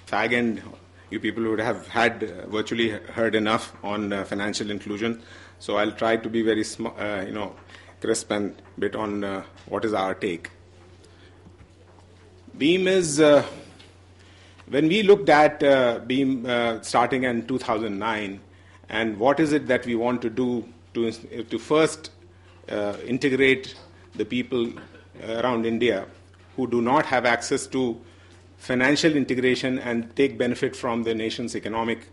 fag end. You people would have had virtually heard enough on financial inclusion. So I'll try to be very crisp and bit on what is our take. Beam is, when we looked at Beam starting in 2009, and what is it that we want to do to first integrate the people around India who do not have access to financial integration and take benefit from the nation's economic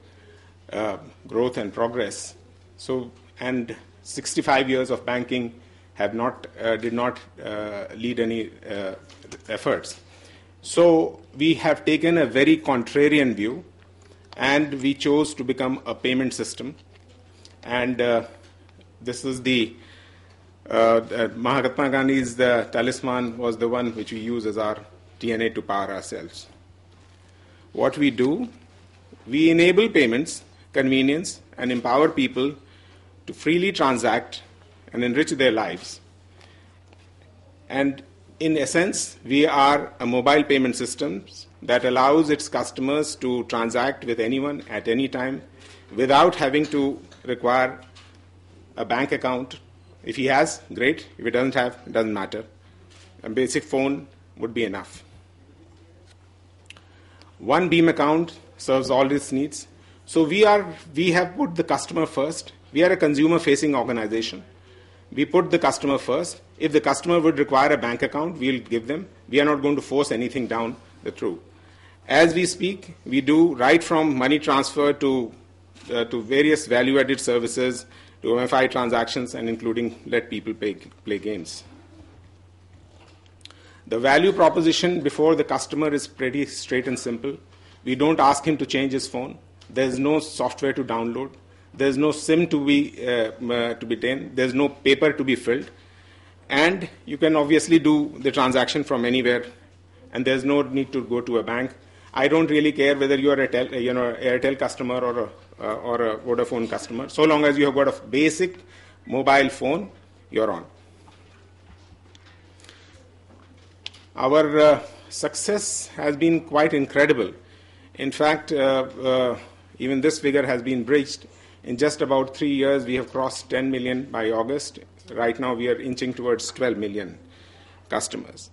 growth and progress. So, and 65 years of banking did not lead any efforts. So we have taken a very contrarian view, and we chose to become a payment system. And this is the Mahatma Gandhi's talisman was the one which we use as our DNA to power ourselves. What we do, we enable payments, convenience, and empower people to freely transact and enrich their lives. And in essence, we are a mobile payment system that allows its customers to transact with anyone at any time without having to require a bank account. If he has, great. If he doesn't have, it doesn't matter. A basic phone would be enough. One Beam account serves all its needs. So we have put the customer first. We are a consumer-facing organization. We put the customer first. If the customer would require a bank account, we'll give them. We are not going to force anything down the throat. As we speak, we do right from money transfer to various value-added services, to MFI transactions, and including let people play games. The value proposition before the customer is pretty straight and simple. We don't ask him to change his phone. There's no software to download. There's no SIM to be taken. There's no paper to be filled. And you can obviously do the transaction from anywhere, and there's no need to go to a bank. I don't really care whether you are an Airtel customer or a Vodafone customer. So long as you have got a basic mobile phone, you're on. Our success has been quite incredible. In fact, even this figure has been breached. In just about 3 years, we have crossed 10 million by August. Right now, we are inching towards 12 million customers.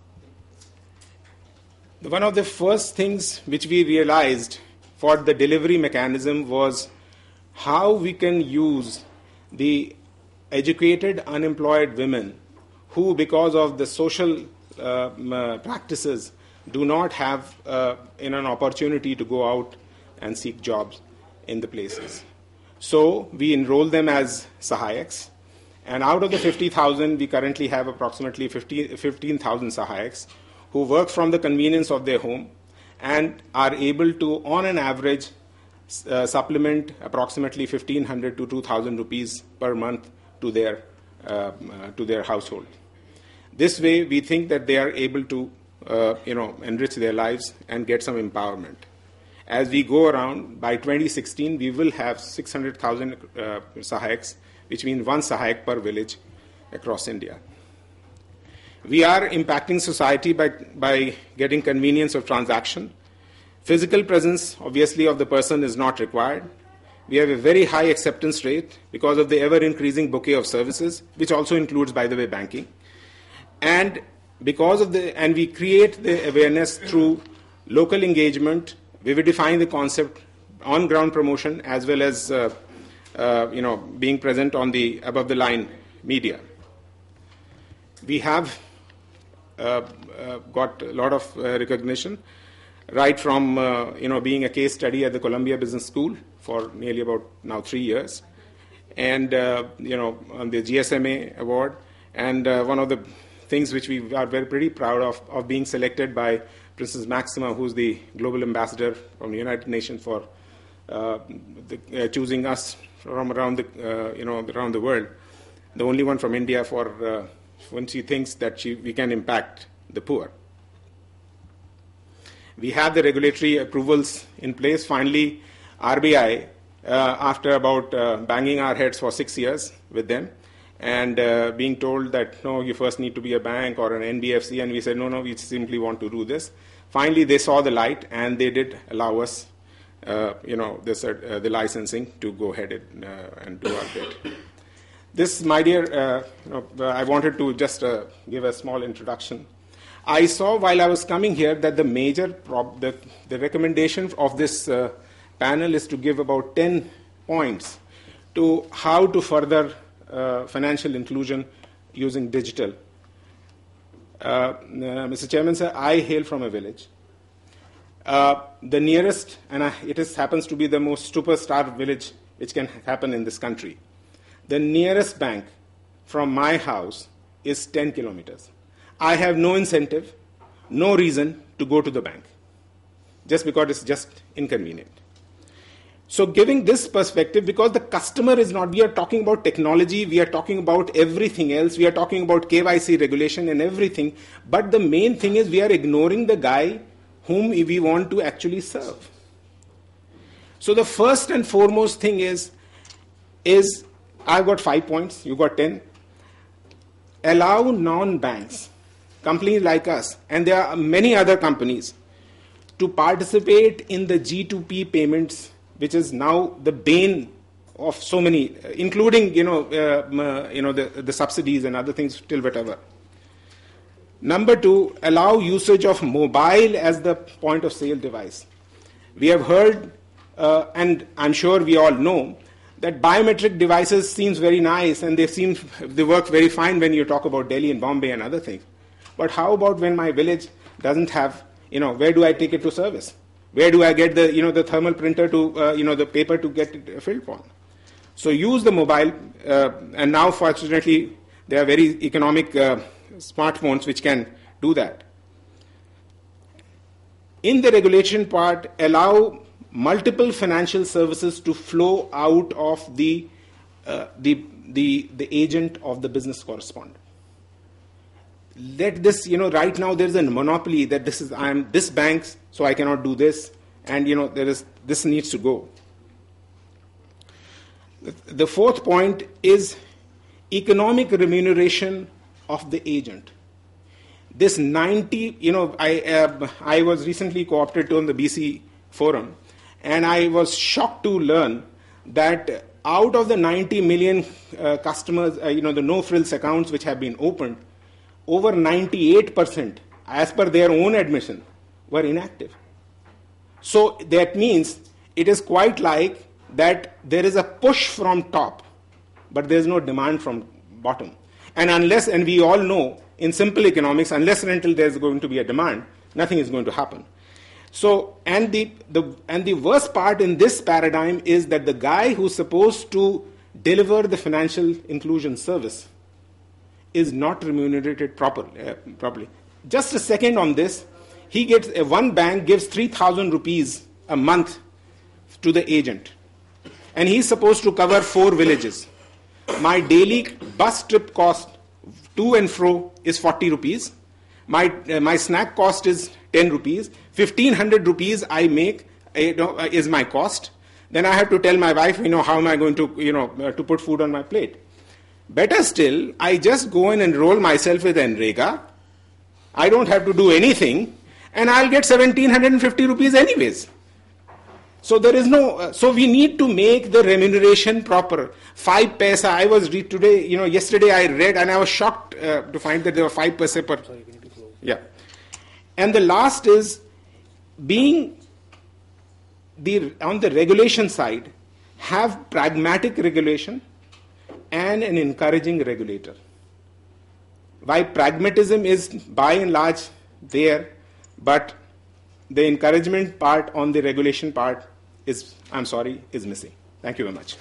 One of the first things which we realized for the delivery mechanism was how we can use the educated, unemployed women who, because of the social practices, do not have an opportunity to go out and seek jobs in the places. So we enroll them as Sahayaks. And out of the 50,000, we currently have approximately 15,000 Sahayaks who work from the convenience of their home and are able to, on an average, supplement approximately 1,500 to 2,000 rupees per month to their household. This way, we think that they are able to enrich their lives and get some empowerment. As we go around, by 2016, we will have 600,000 Sahayaks, which means one Sahayak per village across India. We are impacting society by getting convenience of transaction. Physical presence, obviously, of the person is not required. We have a very high acceptance rate because of the ever-increasing bouquet of services, which also includes, by the way, banking. And we create the awareness through local engagement, vividifying the concept, on-ground promotion, as well as being present on the above-the-line media. We have got a lot of recognition, right from being a case study at the Columbia Business School for nearly about now 3 years, and on the GSMA award, and one of the things which we are pretty proud of being selected by Princess Maxima, who's the global ambassador from the United Nations for choosing us from around the world, the only one from India for when she thinks that we can impact the poor. We have the regulatory approvals in place. Finally, RBI, after about banging our heads for 6 years with them, and being told that, no, you first need to be a bank or an NBFC, and we said, no, we simply want to do this. finally they saw the light and they did allow us, the licensing to go ahead and do our bit. This, my dear, I wanted to just give a small introduction. I saw while I was coming here that the major the recommendation of this panel is to give about 10 points to how to further financial inclusion using digital. Mr. Chairman, sir, I hail from a village. The nearest, and happens to be the most superstar village which can happen in this country. The nearest bank from my house is 10 kilometers. I have no incentive, no reason to go to the bank, just because it's just inconvenient. So giving this perspective, because the customer is not, we are talking about technology, we are talking about everything else, we are talking about KYC regulation and everything, but the main thing is we are ignoring the guy whom we want to actually serve. So the first and foremost thing is I've got 5 points, you got 10. Allow non-banks, companies like us, and there are many other companies, to participate in the G2P payments, which is now the bane of so many, including the subsidies and other things till whatever. Number 2, allow usage of mobile as the point of sale device. We have heard, and I'm sure we all know, that biometric devices seems very nice and they work very fine when you talk about Delhi and Bombay and other things. But how about when my village doesn't have, where do I take it to service? Where do I get the thermal printer to, the paper to get it filled on? So use the mobile, and now fortunately there are very economic smartphones which can do that. In the regulation part, allow multiple financial services to flow out of the agent of the business correspondent. Let this, right now there is a monopoly that I am this bank, so I cannot do this, and this needs to go. The fourth point is economic remuneration of the agent. This 90, I was recently co-opted on the BC forum, and I was shocked to learn that out of the 90 million customers, the no-frills accounts which have been opened, over 98%, as per their own admission, were inactive. So that means it is quite like that there is a push from top, but there is no demand from bottom. And we all know in simple economics, unless and until there is going to be a demand, nothing is going to happen. So, and the worst part in this paradigm is that the guy who's supposed to deliver the financial inclusion service is not remunerated properly. Just a second on this. He gets, one bank gives 3,000 rupees a month to the agent, and he's supposed to cover 4 villages. My daily bus trip cost to and fro is 40 rupees. My snack cost is 10 rupees. 1,500 rupees I make is my cost. Then I have to tell my wife, how am I going to, to put food on my plate. Better still, I just go and enroll myself with NREGA. I don't have to do anything, and I'll get 1,750 rupees anyways. So there is no. So we need to make the remuneration proper. 5 paisa. I was today. Yesterday I read, and I was shocked to find that there were 5 paisa per. Sorry, we need to close. Yeah. And the last is being on the regulation side, have pragmatic regulation and an encouraging regulator. Why pragmatism is by and large there, but the encouragement part on the regulation part is missing. Thank you very much.